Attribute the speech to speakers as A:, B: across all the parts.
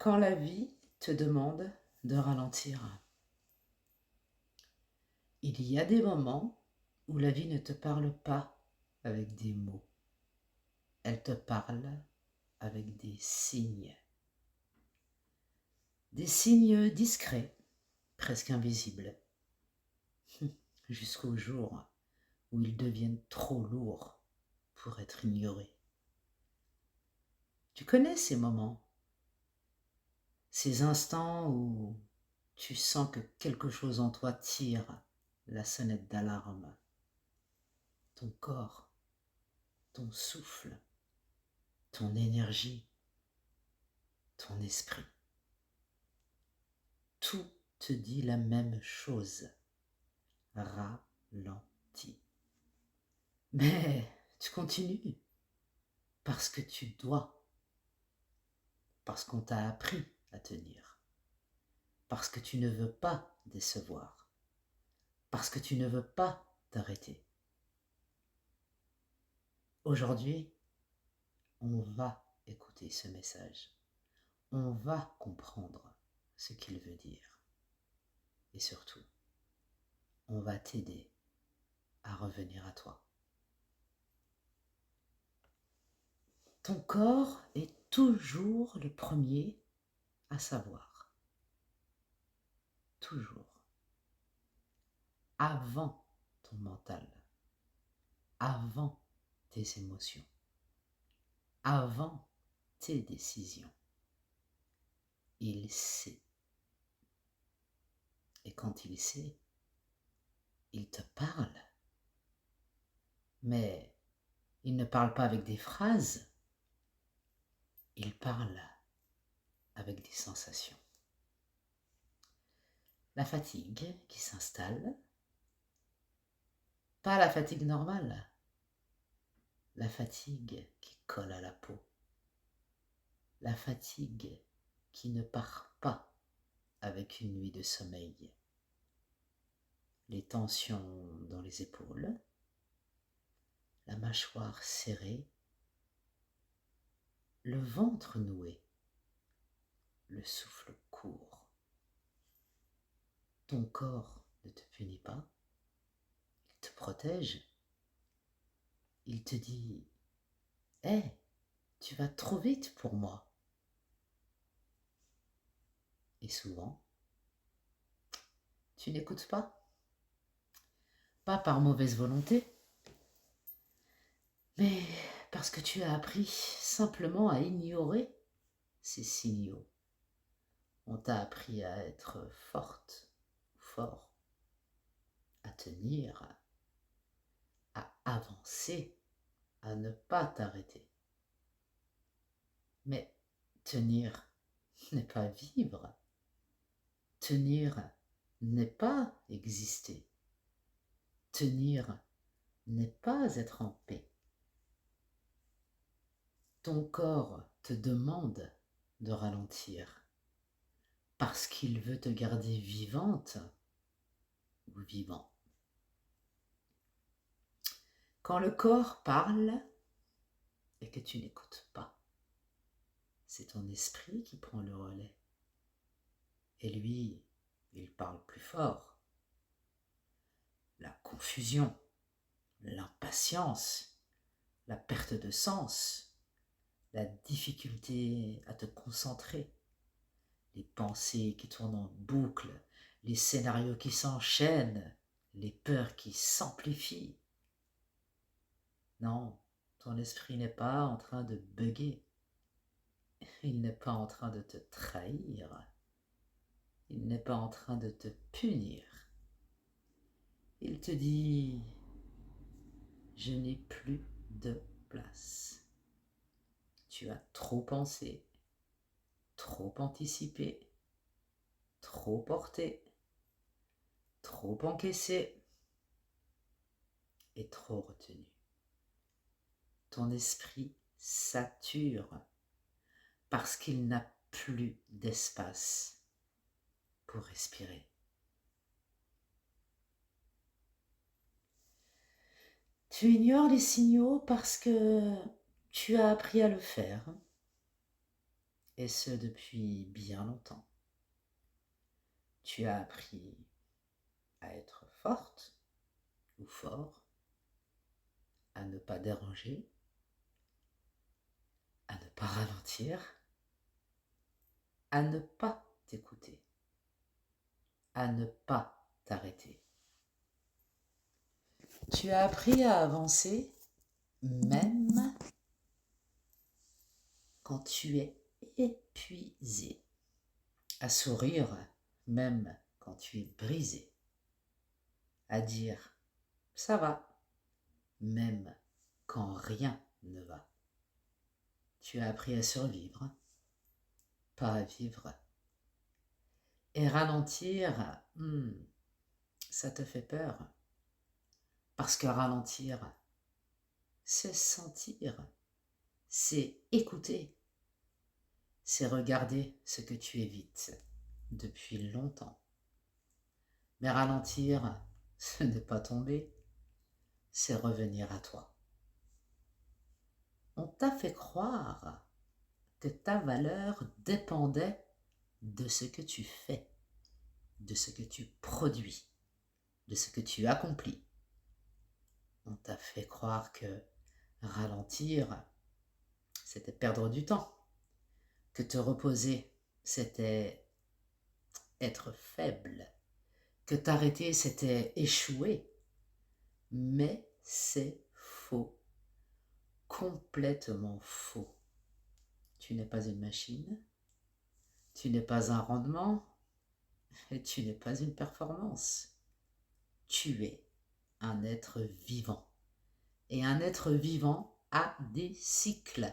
A: Quand la vie te demande de ralentir, il y a des moments où la vie ne te parle pas avec des mots. Elle te parle avec des signes. Des signes discrets, presque invisibles, jusqu'au jour où ils deviennent trop lourds pour être ignorés. Tu connais ces moments, ces instants où tu sens que quelque chose en toi tire la sonnette d'alarme. Ton corps, ton souffle, ton énergie, ton esprit. Tout te dit la même chose. Ralentis. Mais tu continues parce que tu dois, parce qu'on t'a appris à tenir, parce que tu ne veux pas décevoir, parce que tu ne veux pas t'arrêter. Aujourd'hui, on va écouter ce message. On va comprendre ce qu'il veut dire. Et surtout, on va t'aider à revenir à toi. Ton corps est toujours le premier à savoir. Toujours. Avant ton mental. Avant tes émotions. Avant tes décisions. Il sait. Et quand il sait, il te parle. Mais il ne parle pas avec des phrases. Il parle avec des sensations. La fatigue qui s'installe. Pas la fatigue normale. La fatigue qui colle à la peau. La fatigue qui ne part pas avec une nuit de sommeil. Les tensions dans les épaules. La mâchoire serrée. Le ventre noué. Le souffle court. Ton corps ne te punit pas. Il te protège. Il te dit « Hé, tu vas trop vite pour moi. » Et souvent, tu n'écoutes pas. Pas par mauvaise volonté, mais parce que tu as appris simplement à ignorer ces signaux. On t'a appris à être forte, fort, à tenir, à avancer, à ne pas t'arrêter. Mais tenir n'est pas vivre. Tenir n'est pas exister. Tenir n'est pas être en paix. Ton corps te demande de ralentir parce qu'il veut te garder vivante ou vivant. Quand le corps parle et que tu n'écoutes pas, c'est ton esprit qui prend le relais. Et lui, il parle plus fort. La confusion, l'impatience, la perte de sens, la difficulté à te concentrer, les pensées qui tournent en boucle, les scénarios qui s'enchaînent, les peurs qui s'amplifient. Non, ton esprit n'est pas en train de bugger. Il n'est pas en train de te trahir. Il n'est pas en train de te punir. Il te dit « Je n'ai plus de place. Tu as trop pensé, trop anticipé, trop porté, trop encaissé et trop retenu. Ton esprit sature parce qu'il n'a plus d'espace pour respirer. » Tu ignores les signaux parce que tu as appris à le faire. et ce depuis bien longtemps. Tu as appris à être forte ou fort, à ne pas déranger, à ne pas ralentir, à ne pas t'écouter, à ne pas t'arrêter. Tu as appris à avancer même quand tu es épuisé, à sourire même quand tu es brisé, à dire ça va même quand rien ne va. Tu as appris à survivre, pas à vivre. Et ralentir, ça te fait peur. Parce que ralentir, c'est sentir, c'est écouter, c'est regarder ce que tu évites depuis longtemps. Mais ralentir, ce n'est pas tomber, c'est revenir à toi. On t'a fait croire que ta valeur dépendait de ce que tu fais, de ce que tu produis, de ce que tu accomplis. On t'a fait croire que ralentir, c'était perdre du temps, que te reposer, c'était être faible, que t'arrêter, c'était échouer. Mais c'est faux, complètement faux. Tu n'es pas une machine, tu n'es pas un rendement et tu n'es pas une performance. Tu es un être vivant. Et un être vivant a des cycles.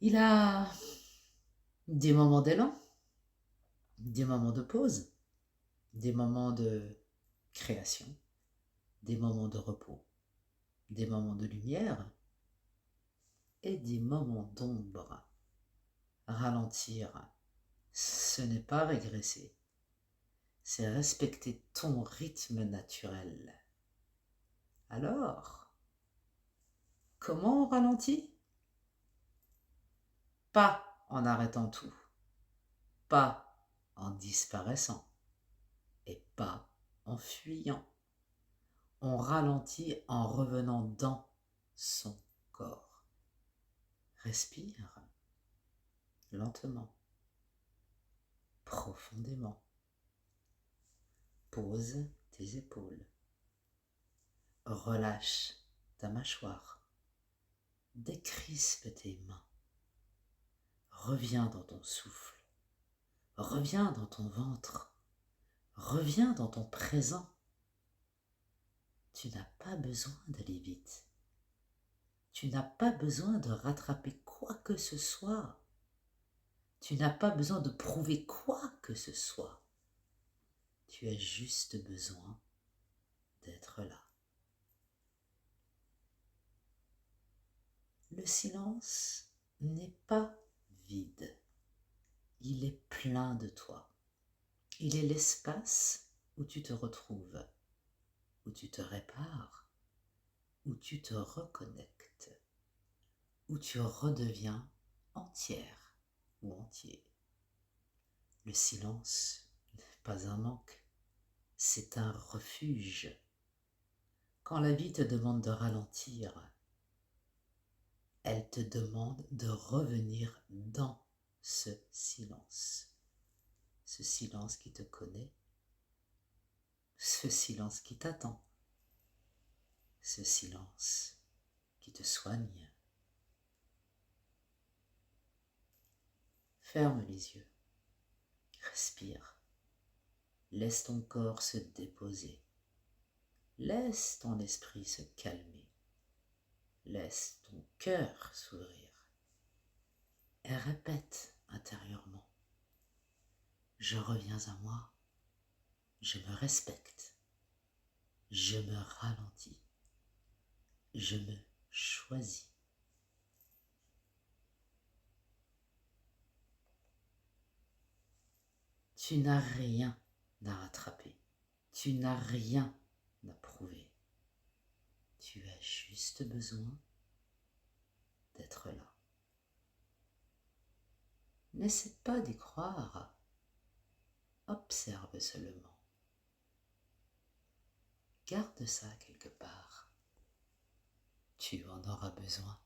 A: Il a des moments d'élan, des moments de pause, des moments de création, des moments de repos, des moments de lumière et des moments d'ombre. Ralentir, ce n'est pas régresser, c'est respecter ton rythme naturel. Alors, comment on ralentit? Pas en arrêtant tout, pas en disparaissant et pas en fuyant. On ralentit en revenant dans son corps. Respire lentement, profondément. Pose tes épaules. Relâche ta mâchoire. Décrispe tes mains. Reviens dans ton souffle. Reviens dans ton ventre. Reviens dans ton présent. Tu n'as pas besoin d'aller vite. Tu n'as pas besoin de rattraper quoi que ce soit. Tu n'as pas besoin de prouver quoi que ce soit. Tu as juste besoin d'être là. Le silence n'est pas vide. Il est plein de toi. Il est l'espace où tu te retrouves, où tu te répares, où tu te reconnectes, où tu redeviens entière ou entier. Le silence n'est pas un manque, c'est un refuge. Quand la vie te demande de ralentir, elle te demande de revenir dans ce silence qui te connaît, ce silence qui t'attend, ce silence qui te soigne. Ferme les yeux, respire, laisse ton corps se déposer, laisse ton esprit se calmer, laisse ton cœur s'ouvrir et répète intérieurement: je reviens à moi, je me respecte, je me ralentis, je me choisis. Tu n'as rien à rattraper, tu n'as rien à prouver. Tu as juste besoin d'être là. N'essaie pas d'y croire, observe seulement. Garde ça quelque part, tu en auras besoin.